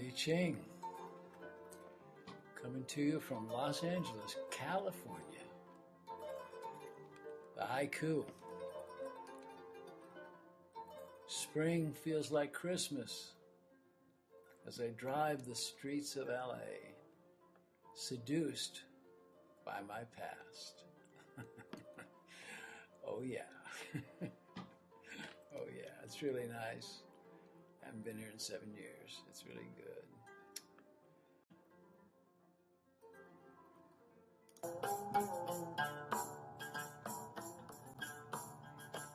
The Ching, coming to you from Los Angeles, California. The haiku. Spring feels like Christmas as I drive the streets of LA, seduced by my past. Oh yeah. Oh yeah, it's really nice. I haven't been here in 7 years. It's really good.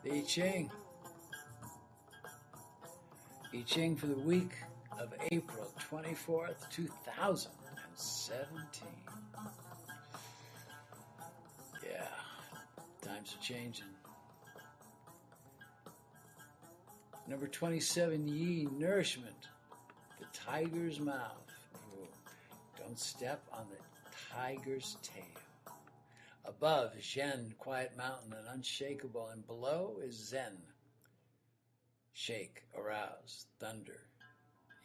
The I Ching. I Ching for the week of April 24th, 2017. Yeah, times are changing. Number 27, Yi, nourishment, the tiger's mouth. Ooh, don't step on the tiger's tail. Above, Zhen, quiet mountain and unshakable, and below is Zen. Shake, arouse, thunder.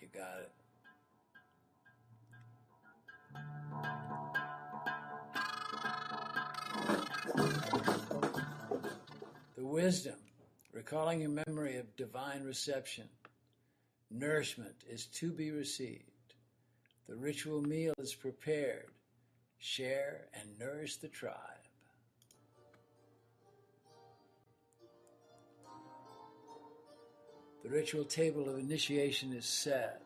You got it. The wisdom, recalling a memory of divine reception. Nourishment is to be received. The ritual meal is prepared. Share and nourish the tribe. The ritual table of initiation is set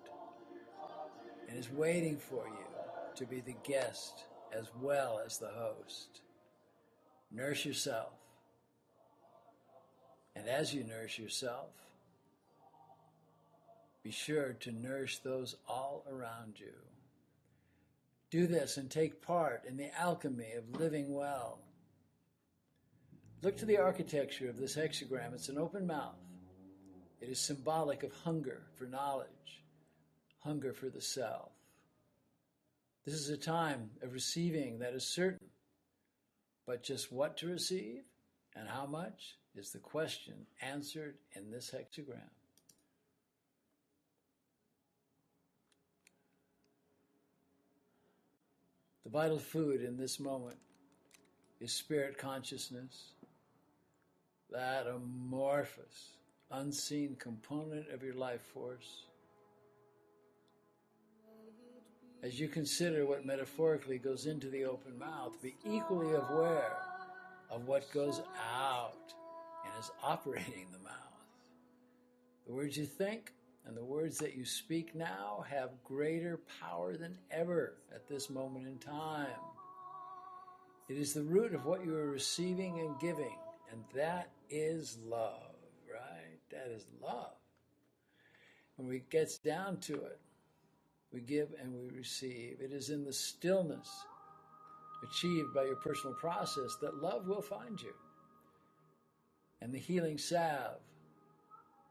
and is waiting for you to be the guest as well as the host. Nourish yourself. And as you nourish yourself, be sure to nourish those all around you. Do this and take part in the alchemy of living well. Look to the architecture of this hexagram. It's an open mouth. It is symbolic of hunger for knowledge, hunger for the self. This is a time of receiving that is certain, but just what to receive and how much is the question answered in this hexagram. The vital food in this moment is spirit consciousness, that amorphous, unseen component of your life force. As you consider what metaphorically goes into the open mouth, be equally aware of what goes out and is operating the mouth. The words you think and the words that you speak now have greater power than ever at this moment in time. It is the root of what you are receiving and giving, and that is love, right? That is love. When it gets down to it, we give and we receive. It is in the stillness achieved by your personal process that love will find you. And the healing salve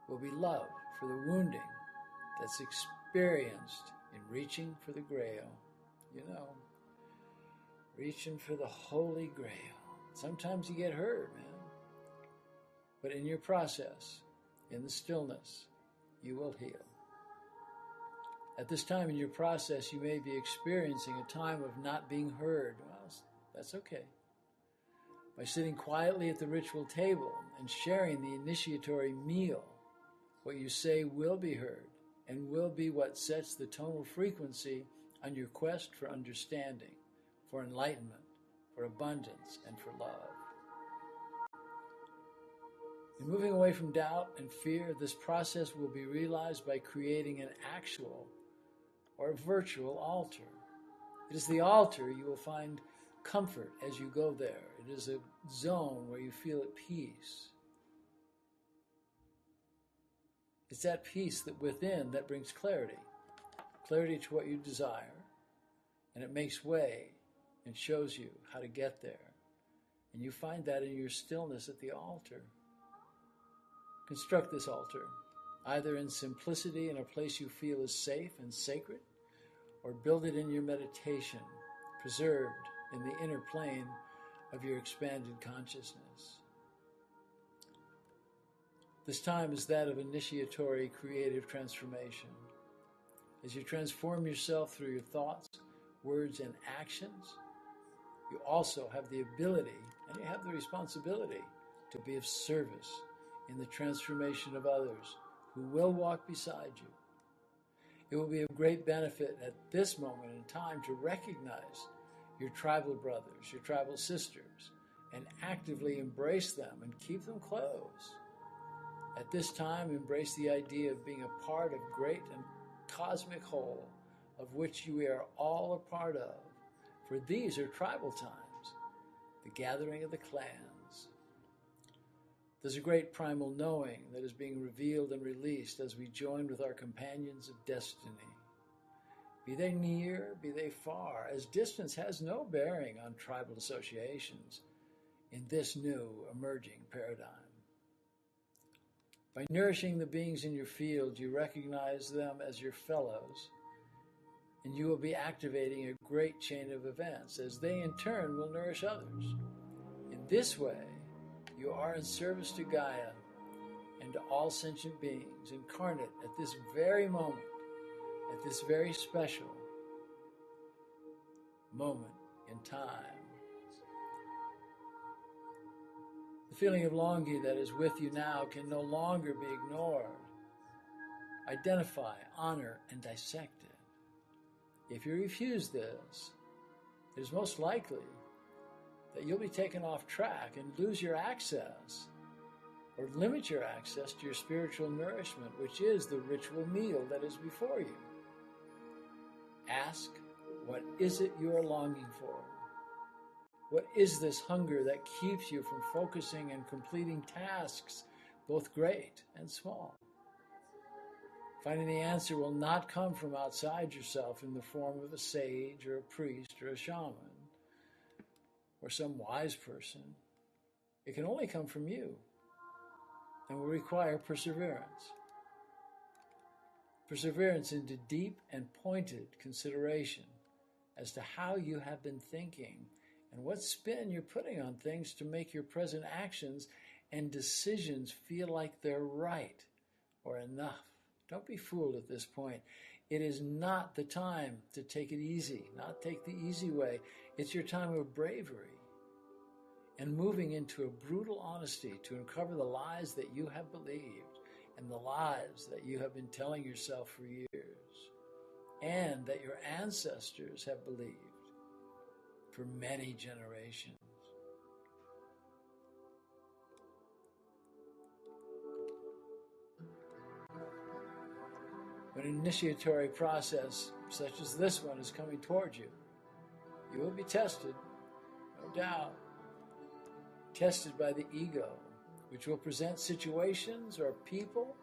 will be love for the wounding that's experienced in reaching for the grail. You know, reaching for the holy grail. Sometimes you get hurt, man. But in your process, in the stillness, you will heal. At this time in your process, you may be experiencing a time of not being heard. Well, that's okay. By sitting quietly at the ritual table and sharing the initiatory meal, what you say will be heard and will be what sets the tonal frequency on your quest for understanding, for enlightenment, for abundance, and for love. In moving away from doubt and fear, this process will be realized by creating an actual or virtual altar. It is the altar you will find comfort as you go there. It is a zone where you feel at peace. It's that peace that within that brings clarity to what you desire, and it makes way and shows you how to get there. And you find that in your stillness at the altar. Construct this altar, either in simplicity in a place you feel is safe and sacred, or build it in your meditation, preserved in the inner plane of your expanded consciousness. This time is that of initiatory creative transformation. As you transform yourself through your thoughts, words, and actions, you also have the ability and you have the responsibility to be of service in the transformation of others who will walk beside you. It will be of great benefit at this moment in time to recognize your tribal brothers, your tribal sisters, and actively embrace them and keep them close. At this time, embrace the idea of being a part of great and cosmic whole, of which you are all a part of, for these are tribal times, the gathering of the clans. There's a great primal knowing that is being revealed and released as we join with our companions of destiny. Be they near, be they far, as distance has no bearing on tribal associations in this new emerging paradigm. By nourishing the beings in your field, you recognize them as your fellows, and you will be activating a great chain of events as they in turn will nourish others. In this way, you are in service to Gaia and to all sentient beings incarnate at this very moment, at this very special moment in time. The feeling of longing that is with you now can no longer be ignored. Identify, honor, and dissect it. If you refuse this, it is most likely that you'll be taken off track and lose your access or limit your access to your spiritual nourishment, which is the ritual meal that is before you. Ask, what is it you are longing for? What is this hunger that keeps you from focusing and completing tasks, both great and small? Finding the answer will not come from outside yourself in the form of a sage or a priest or a shaman or some wise person. It can only come from you and will require perseverance. Perseverance into deep and pointed consideration as to how you have been thinking and what spin you're putting on things to make your present actions and decisions feel like they're right or enough. Don't be fooled at this point. It is not the time to take it easy, not take the easy way. It's your time of bravery and moving into a brutal honesty to uncover the lies that you have believed and the lies that you have been telling yourself for years and that your ancestors have believed for many generations. When an initiatory process such as this one is coming towards you, you will be tested, no doubt. Tested by the ego, which will present situations or people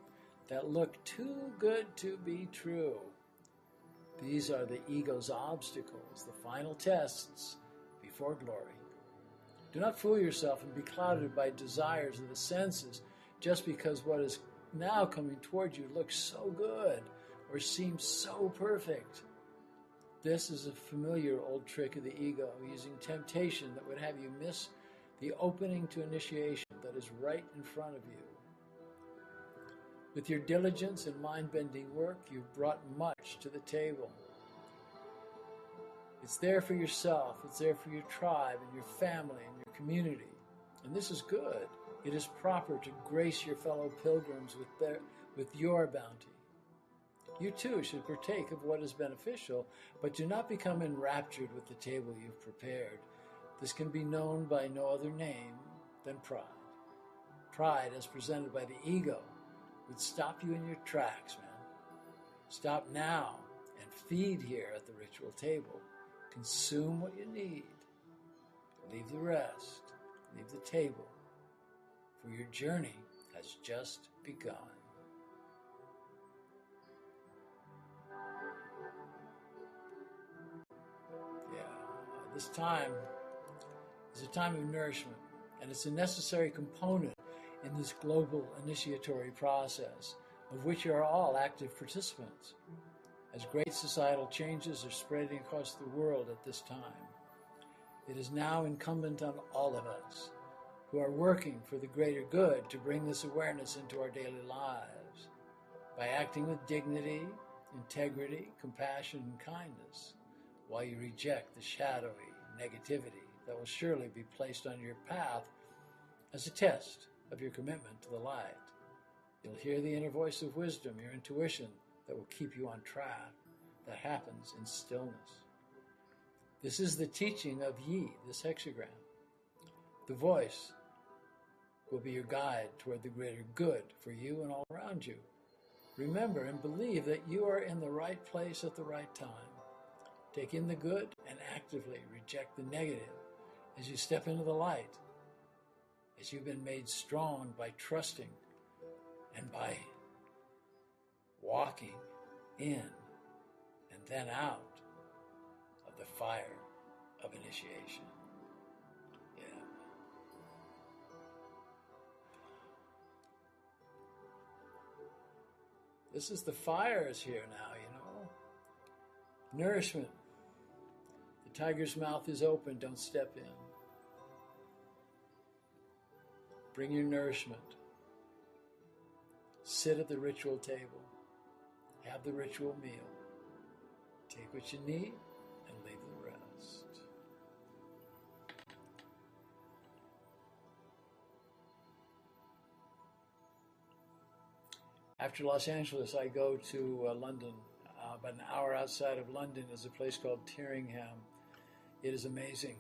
that look too good to be true. These are the ego's obstacles, the final tests before glory. Do not fool yourself and be clouded by desires of the senses just because what is now coming toward you looks so good or seems so perfect. This is a familiar old trick of the ego, using temptation that would have you miss the opening to initiation that is right in front of you. With your diligence and mind-bending work, you've brought much to the table. It's there for yourself, it's there for your tribe and your family and your community. And this is good. It is proper to grace your fellow pilgrims with your bounty. You too should partake of what is beneficial, but do not become enraptured with the table you've prepared. This can be known by no other name than pride. Pride, as presented by the ego, would stop you in your tracks, man. Stop now and feed here at the ritual table. Consume what you need. Leave the rest. Leave the table. For your journey has just begun. This time is a time of nourishment, and it's a necessary component in this global initiatory process, of which you are all active participants. As great societal changes are spreading across the world at this time, it is now incumbent on all of us who are working for the greater good to bring this awareness into our daily lives by acting with dignity, integrity, compassion, and kindness, while you reject the shadowy negativity that will surely be placed on your path as a test of your commitment to the light. You'll hear the inner voice of wisdom, your intuition, that will keep you on track. That happens in stillness. This is the teaching of Yi, this hexagram. The voice will be your guide toward the greater good for you and all around you. Remember and believe that you are in the right place at the right time. Take in the good and actively reject the negative as you step into the light, as you've been made strong by trusting and by walking in and then out of the fire of initiation. Yeah. This is the fires here now, you know. Nourishment. The tiger's mouth is open, don't step in. Bring your nourishment. Sit at the ritual table. Have the ritual meal. Take what you need and leave the rest. After Los Angeles, I go to London. About an hour outside of London is a place called Tyringham. It is amazing.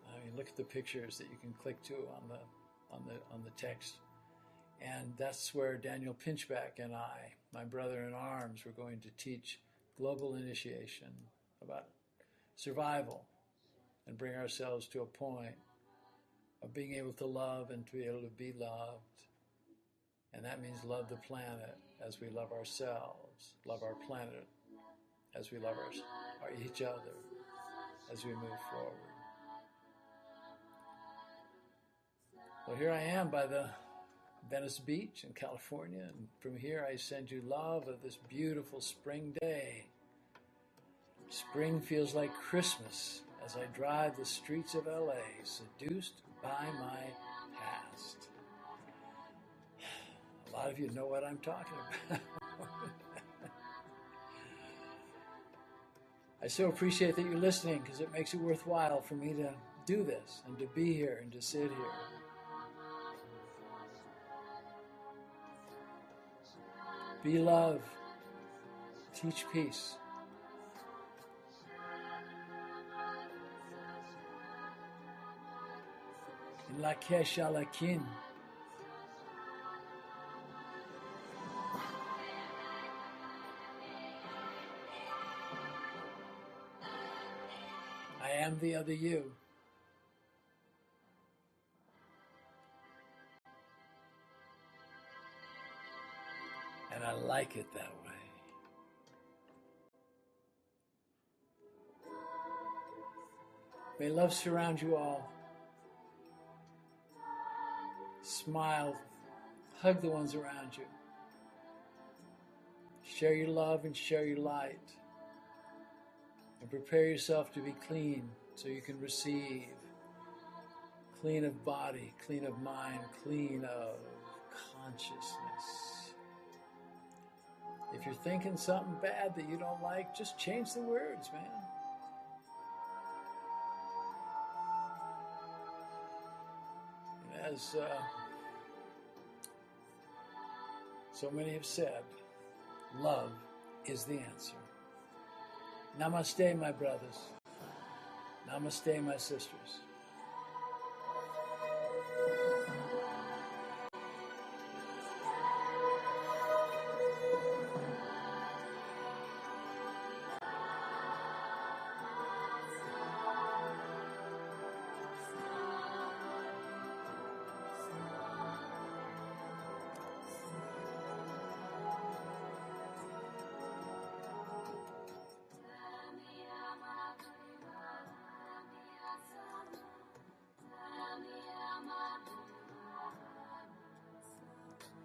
I mean, look at the pictures that you can click to on the text. And that's where Daniel Pinchback and I, my brother in arms, were going to teach global initiation about survival and bring ourselves to a point of being able to love and to be able to be loved. And that means love the planet as we love ourselves, love our planet as we love each other as we move forward. Well, here I am by the Venice Beach in California, and from here I send you love of this beautiful spring day. Spring feels like Christmas as I drive the streets of LA, seduced by my past. A lot of you know what I'm talking about. I so appreciate that you're listening, because it makes it worthwhile for me to do this and to be here and to sit here. Be love. Teach peace. In la kesha la kin. I am the other you. And I like it that way. May love surround you all. Smile. Hug the ones around you. Share your love and share your light. And prepare yourself to be clean so you can receive. Clean of body, clean of mind, clean of consciousness. If you're thinking something bad that you don't like, just change the words, man. And as so many have said, love is the answer. Namaste, my brothers. Namaste, my sisters.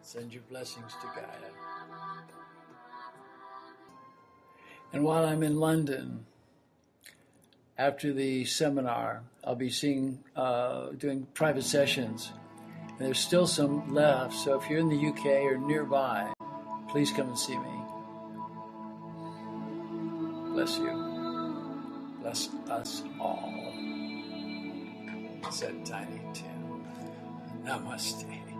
Send your blessings to Gaia. And while I'm in London, after the seminar, I'll be doing private sessions. And there's still some left, so if you're in the UK or nearby, please come and see me. Bless you. Bless us all, said Tiny Tim. Namaste.